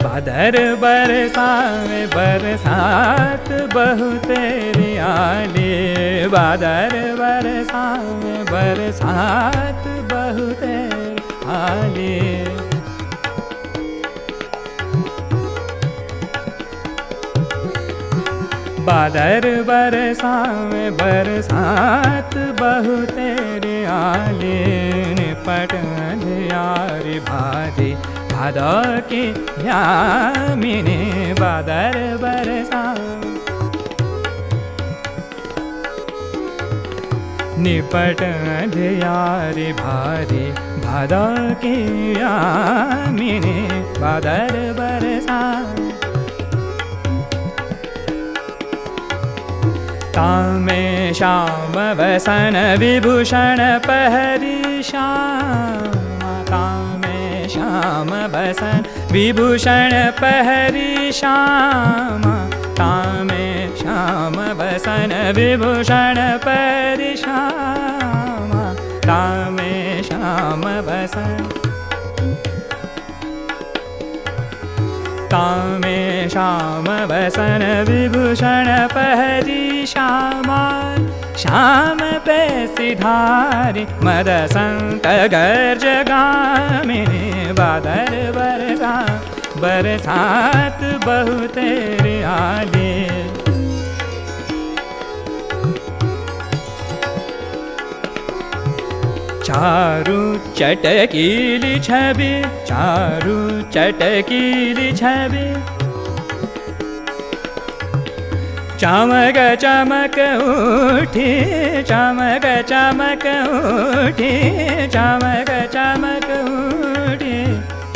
बादर बरसावे बरसात बहु तेरी आली, बादर बरसावे बरसात बहु तेरी आली। बादर बरसावे बरसात बहु तेरी आली, निपट अंधियारी भारी भादो की यामिनी। बादर बरसावे निपट अंधियारी भारी भादो की यामिनी। बादर बरसावे तामे श्याम वसन विभूषण पहरी श्यामा, तामे श्याम वसन विभूषण पहरी श्यामा, तामे श्याम वसन विभूषण पहरी श्यामा, तामे श्याम वसन तामे श्याम वसन विभूषण पहरी श्यामा। श्याम पे सिधारी मद संत गर्ज गामिनी। बादर बरसा बरसात बहु तेरी आली, चारू चटकीली छवि, चारू चटकीली छवि। चमक चमक उठी, चमक चमक उठी, चमक चमक उठी।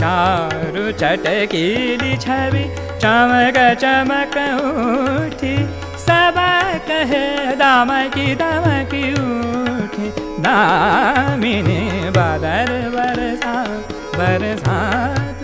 चारू चटकीली छवि, चमक चमक उठी। सब कहे दामकी दामकी उठी, दामिनी। बादर बरसा बरसात